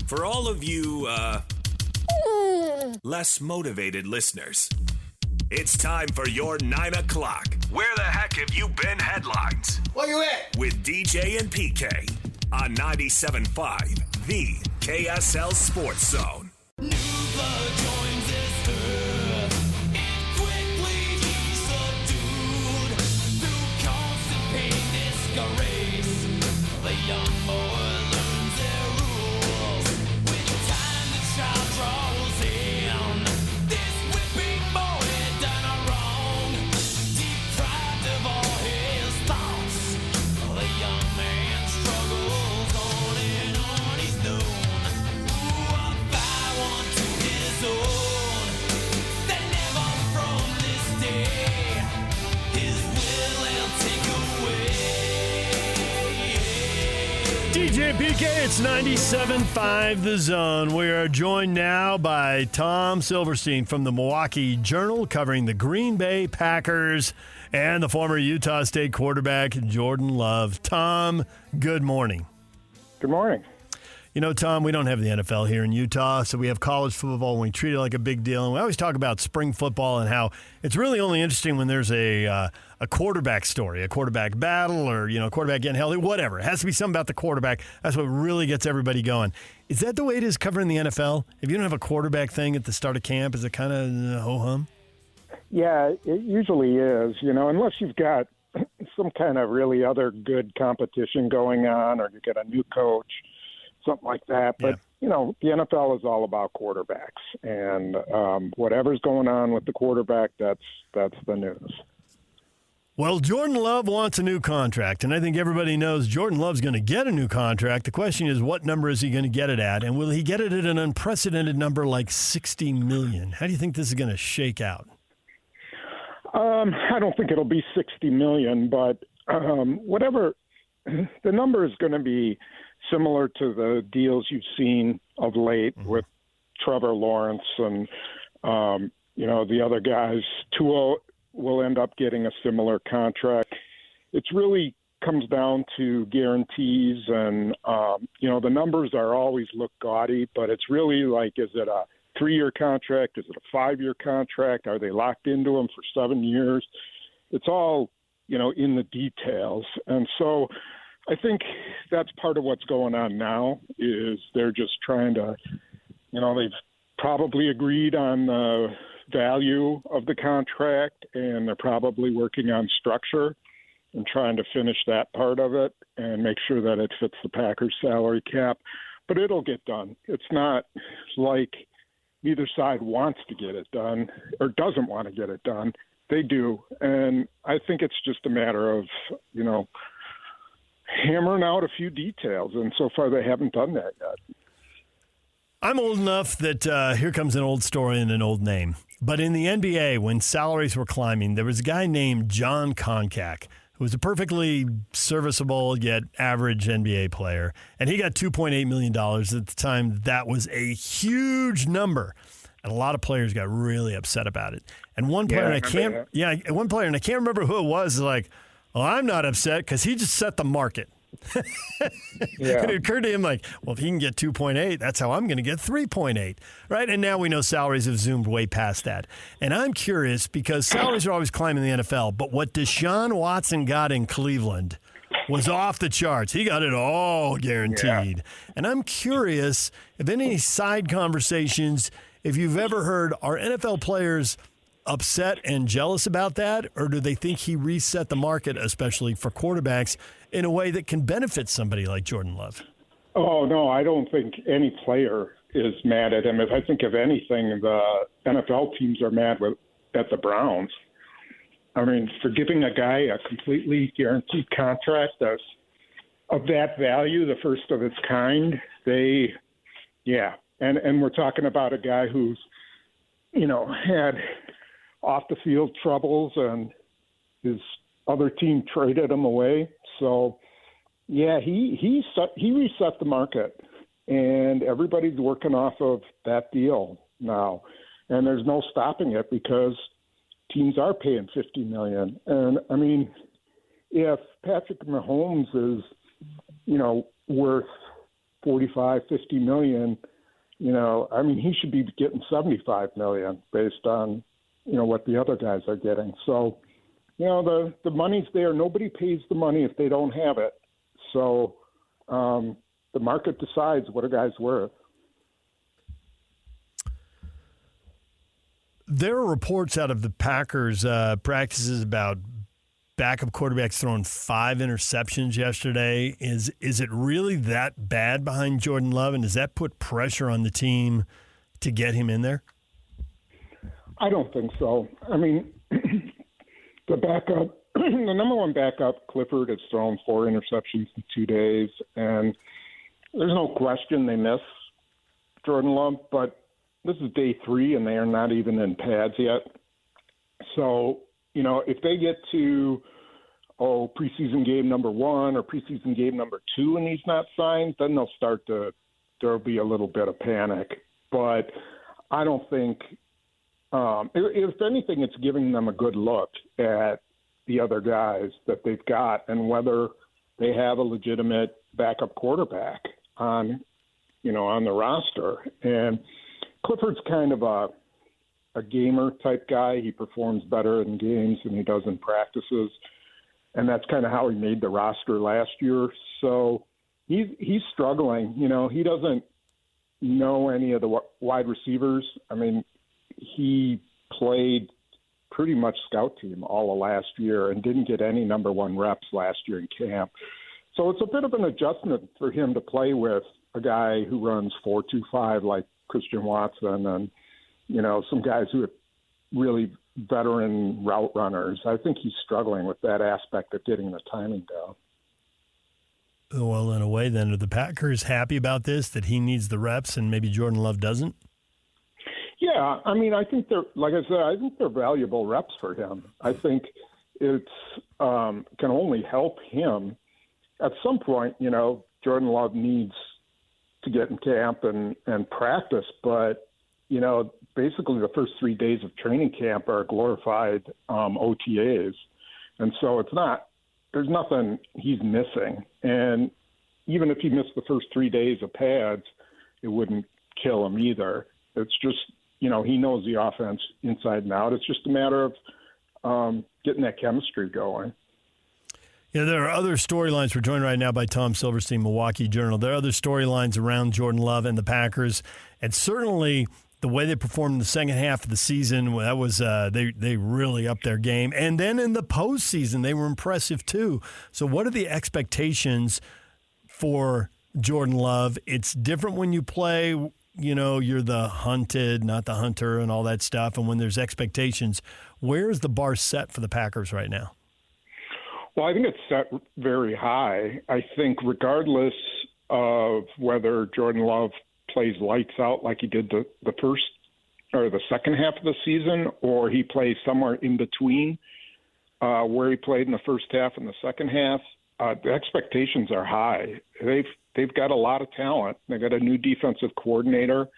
For all of you, less motivated listeners, it's time for your 9 o'clock. Where the heck have you been headlines? Where you at? With DJ and PK on 97.5, the KSL Sports Zone. New blood joins this herd, and quickly he's subdued. Through constant pain, disgrace, the young boy learns their rules. With time the child draws in, this whipping boy had done a wrong. Deprived of all his thoughts, the young man struggles on and on. He's known DJ and PK, it's 97.5 The Zone. We are joined now by Tom Silverstein from the Milwaukee Journal, covering the Green Bay Packers and the former Utah State quarterback, Jordan Love. Tom, good morning. Good morning. You know, Tom, we don't have the NFL here in Utah, so we have college football, and we treat it like a big deal. And we always talk about spring football and how it's really only interesting when there's a quarterback story, a quarterback battle, or, you know, quarterback getting healthy, whatever. It has to be something about the quarterback. That's what really gets everybody going. Is that the way it is covering the NFL? If you don't have a quarterback thing at the start of camp, is it kind of ho-hum? Yeah, it usually is, you know, unless you've got some kind of really other good competition going on, or you get a new coach, something like that. But, you know, the NFL is all about quarterbacks. And whatever's going on with the quarterback, that's the news. Well, Jordan Love wants a new contract, and I think everybody knows Jordan Love's going to get a new contract. The question is, what number is he going to get it at, and will he get it at an unprecedented number like $60 million? How do you think this is going to shake out? I don't think it'll be $60 million, but whatever, the number is going to be similar to the deals you've seen of late with Trevor Lawrence and, you know, the other guys. Tua will end up getting a similar contract. It really comes down to guarantees, and, you know, the numbers are always look gaudy, but it's really like, is it a 3-year contract? Is it a 5-year contract? Are they locked into them for 7 years? It's all, you know, in the details. And so I think that's part of what's going on now is they're just trying to, you know, they've probably agreed on the value of the contract, and they're probably working on structure and trying to finish that part of it and make sure that it fits the Packers salary cap. But it'll get done. It's not like neither side wants to get it done or doesn't want to get it done. They do. And I think it's just a matter of, you know, hammering out a few details, and so far they haven't done that yet. I'm old enough that here comes an old story and an old name. But in the NBA, when salaries were climbing, there was a guy named John Koncak, who was a perfectly serviceable yet average NBA player, and he got $2.8 million at the time. That was a huge number, and a lot of players got really upset about it. And one player, and I can't remember who it was, like, well, I'm not upset because he just set the market. It occurred to him like, well, if he can get 2.8, that's how I'm going to get 3.8, right? And now we know salaries have zoomed way past that. And I'm curious because salaries are always climbing in the NFL, but what Deshaun Watson got in Cleveland was off the charts. He got it all guaranteed. Yeah. And I'm curious if any side conversations, if you've ever heard, are NFL players upset and jealous about that, or do they think he reset the market, especially for quarterbacks, in a way that can benefit somebody like Jordan Love? Oh, no, I don't think any player is mad at him. If I think of anything, the NFL teams are mad at the Browns. I mean, for giving a guy a completely guaranteed contract that's of that value, the first of its kind, and we're talking about a guy who's, you know, had off-the-field troubles, and his other team traded him away. So, yeah, he reset the market, and everybody's working off of that deal now. And there's no stopping it because teams are paying $50 million. And, I mean, if Patrick Mahomes is, you know, worth 45, 50 million, I mean, he should be getting 75 million based on, what the other guys are getting. So, the money's there. Nobody pays the money if they don't have it. So the market decides what a guy's worth. There are reports out of the Packers practices about backup quarterbacks throwing 5 interceptions yesterday. Is it really that bad behind Jordan Love, and does that put pressure on the team to get him in there? I don't think so. I mean, the backup, the number one backup, Clifford, has thrown 4 interceptions in 2 days, and there's no question they miss Jordan Love, but this is day 3, and they are not even in pads yet. So, if they get to, preseason game number 1 or preseason game number 2 and he's not signed, then there'll be a little bit of panic. But I don't think, if anything, it's giving them a good look at the other guys that they've got and whether they have a legitimate backup quarterback on the roster. And Clifford's kind of a gamer type guy. He performs better in games than he does in practices, and that's kind of how he made the roster last year. So he's struggling. He doesn't know any of the wide receivers. I mean, he played pretty much scout team all of last year and didn't get any number 1 reps last year in camp. So it's a bit of an adjustment for him to play with a guy who runs 4.25 like Christian Watson and, some guys who are really veteran route runners. I think he's struggling with that aspect of getting the timing down. Well, in a way, then, are the Packers happy about this, that he needs the reps and maybe Jordan Love doesn't? Yeah, I mean, I think I think they're valuable reps for him. I think it's can only help him. At some point, Jordan Love needs to get in camp and practice, but basically the first 3 days of training camp are glorified OTAs, and so there's nothing he's missing. And even if he missed the first 3 days of pads, it wouldn't kill him either. It's just he knows the offense inside and out. It's just a matter of getting that chemistry going. Yeah, there are other storylines. We're joined right now by Tom Silverstein, Milwaukee Journal. There are other storylines around Jordan Love and the Packers, and certainly the way they performed in the second half of the season, that was they really upped their game. And then in the postseason, they were impressive too. So what are the expectations for Jordan Love? It's different when you play, you're the hunted, not the hunter and all that stuff. And when there's expectations, where is the bar set for the Packers right now? Well, I think it's set very high. I think regardless of whether Jordan Love plays lights out like he did the first or the second half of the season, or he plays somewhere in between where he played in the first half and the second half, the expectations are high. They've got a lot of talent. They've got a new defensive coordinator.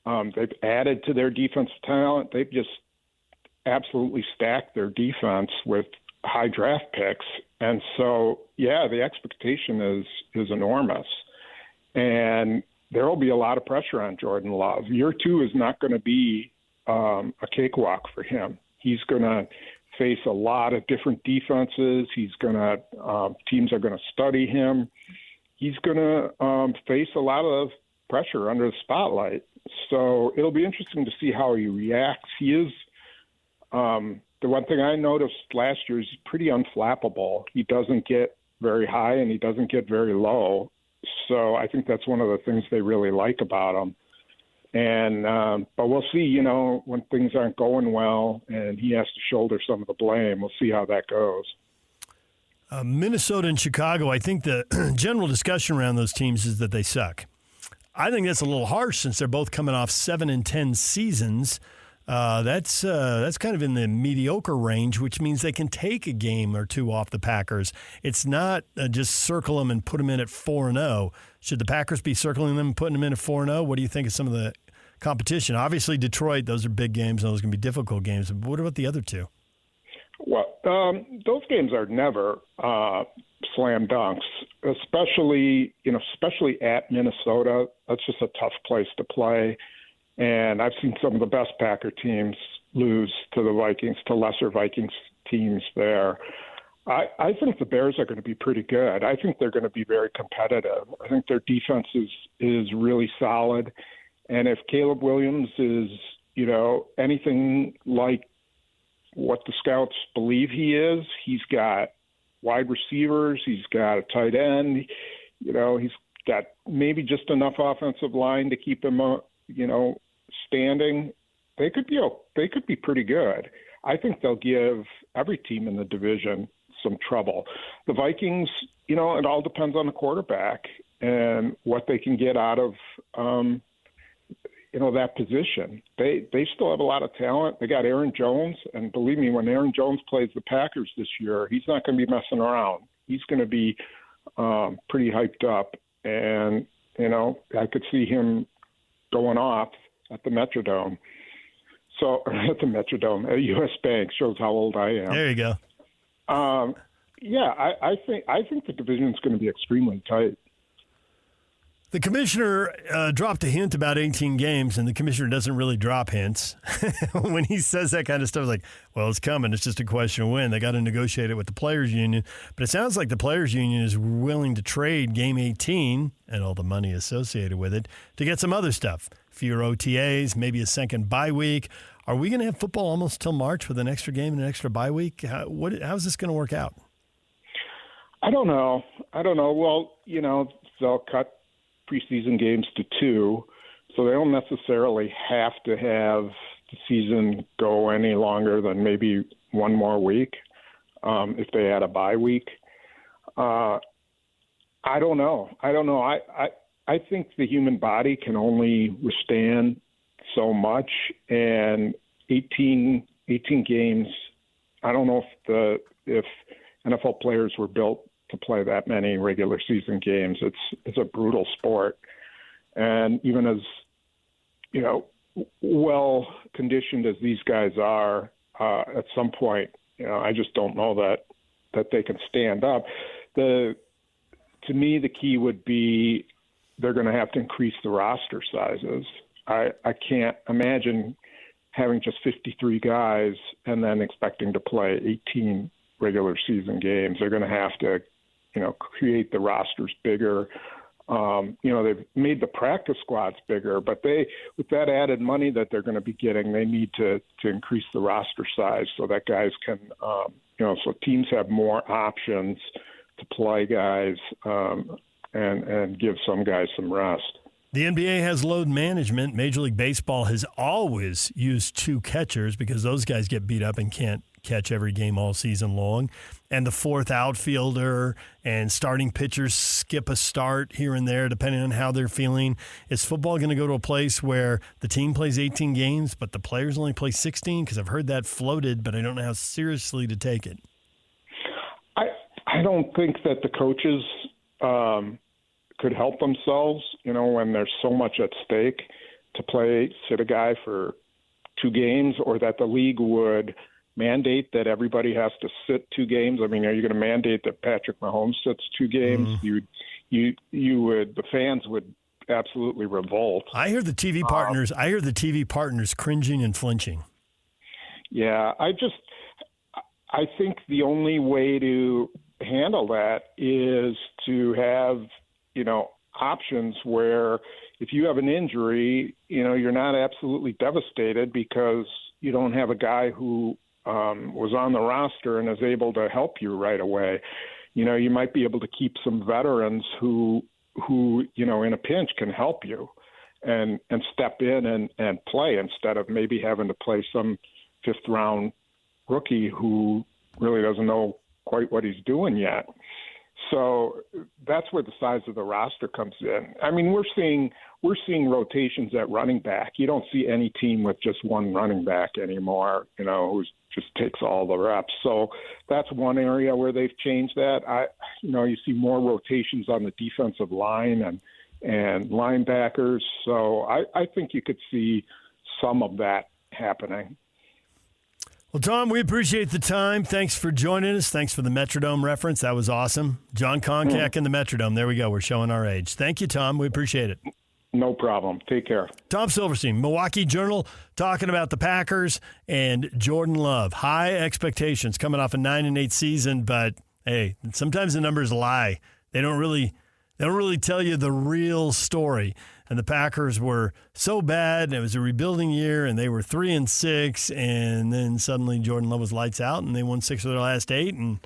They've added to their defensive talent. They've just absolutely stacked their defense with high draft picks. And so, yeah, the expectation is enormous. And there will be a lot of pressure on Jordan Love. Year 2 is not going to be a cakewalk for him. He's going to face a lot of different defenses. He's going to teams are going to study him. He's going to face a lot of pressure under the spotlight. So it'll be interesting to see how he reacts. He is the one thing I noticed last year is he's pretty unflappable. He doesn't get very high and he doesn't get very low. So I think that's one of the things they really like about him. And but we'll see, when things aren't going well and he has to shoulder some of the blame. We'll see how that goes. Minnesota and Chicago, I think the general discussion around those teams is that they suck. I think that's a little harsh since they're both coming off 7-10 seasons. That's kind of in the mediocre range, which means they can take a game or two off the Packers. It's not just circle them and put them in at 4-0. Should the Packers be circling them and putting them in at 4-0? What do you think of some of the competition? Obviously, Detroit, those are big games, and those are going to be difficult games. But what about the other two? Well, those games are never slam dunks, especially at Minnesota. That's just a tough place to play. And I've seen some of the best Packer teams lose to the Vikings, to lesser Vikings teams there. I think the Bears are going to be pretty good. I think they're going to be very competitive. I think their defense is really solid. And if Caleb Williams is, anything like what the scouts believe he is, he's got wide receivers, he's got a tight end, he's got maybe just enough offensive line to keep him, standing. They could be pretty good. I think they'll give every team in the division some trouble. The Vikings, it all depends on the quarterback and what they can get out of, that position. They still have a lot of talent. They got Aaron Jones, and believe me, when Aaron Jones plays the Packers this year, he's not going to be messing around. He's going to be pretty hyped up, and I could see him going off at the Metrodome. So at the Metrodome, at US Bank, shows how old I am. There you go. I think the division is going to be extremely tight. The commissioner dropped a hint about 18 games, and the commissioner doesn't really drop hints. When he says that kind of stuff, like, well, it's coming. It's just a question of when. They got to negotiate it with the players' union. But it sounds like the players' union is willing to trade Game 18 and all the money associated with it to get some other stuff. Fewer OTAs, maybe a second bye week. Are we going to have football almost till March with an extra game and an extra bye week? How's this going to work out? I don't know. Well, they'll cut preseason games to 2, so they don't necessarily have to have the season go any longer than maybe one more week if they had a bye week. I don't know. I think the human body can only withstand so much, and 18 games, I don't know if NFL players were built to play that many regular season games. It's a brutal sport, and even as well conditioned as these guys are, at some point, I just don't know that they can stand up. To me, the key would be they're going to have to increase the roster sizes. I can't imagine having just 53 guys and then expecting to play 18 regular season games. They're going to have to, create the rosters bigger. They've made the practice squads bigger, but with that added money that they're going to be getting, they need to increase the roster size so that guys can, so teams have more options to play guys and give some guys some rest. The NBA has load management. Major League Baseball has always used 2 catchers because those guys get beat up and can't catch every game all season long. And the 4th outfielder and starting pitchers skip a start here and there depending on how they're feeling. Is football going to go to a place where the team plays 18 games but the players only play 16? Because I've heard that floated, but I don't know how seriously to take it. I don't think that the coaches could help themselves, when there's so much at stake to sit a guy for 2 games, or that the league would mandate that everybody has to sit 2 games. I mean, are you going to mandate that Patrick Mahomes sits 2 games? You would, the fans would absolutely revolt. I hear the TV partners cringing and flinching. Yeah, I think the only way to handle that is to have options where if you have an injury, you're not absolutely devastated because you don't have a guy who was on the roster and is able to help you right away. You might be able to keep some veterans who in a pinch can help you and step in and play instead of maybe having to play some 5th round rookie who really doesn't know quite what he's doing yet. So that's where the size of the roster comes in. I mean, we're seeing rotations at running back. You don't see any team with just one running back anymore, who just takes all the reps. So that's one area where they've changed that. You see more rotations on the defensive line and linebackers. So I think you could see some of that happening. Well, Tom, we appreciate the time. Thanks for joining us. Thanks for the Metrodome reference. That was awesome. John Koncak and the Metrodome. There we go. We're showing our age. Thank you, Tom. We appreciate it. No problem. Take care. Tom Silverstein, Milwaukee Journal, talking about the Packers and Jordan Love. High expectations coming off a 9-8 season, but hey, sometimes the numbers lie. They don't really tell you the real story. And the Packers were so bad, and it was a rebuilding year, and they were 3-6, and then suddenly Jordan Love was lights out, and they won 6 of their last 8 and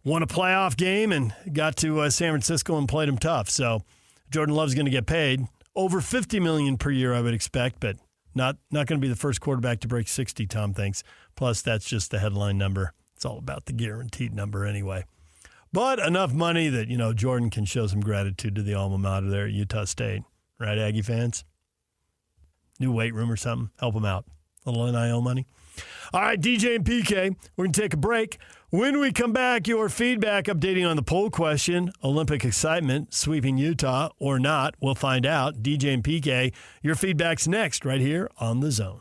won a playoff game and got to San Francisco and played them tough. So Jordan Love's going to get paid over $50 million per year, I would expect, but not going to be the first quarterback to break 60, Tom thinks. Plus, that's just the headline number. It's all about the guaranteed number anyway. But enough money that, Jordan can show some gratitude to the alma mater there at Utah State. Right, Aggie fans? New weight room or something. Help them out. A little NIL money. All right, DJ and PK, we're going to take a break. When we come back, your feedback updating on the poll question, Olympic excitement, sweeping Utah or not, we'll find out. DJ and PK, your feedback's next right here on The Zone.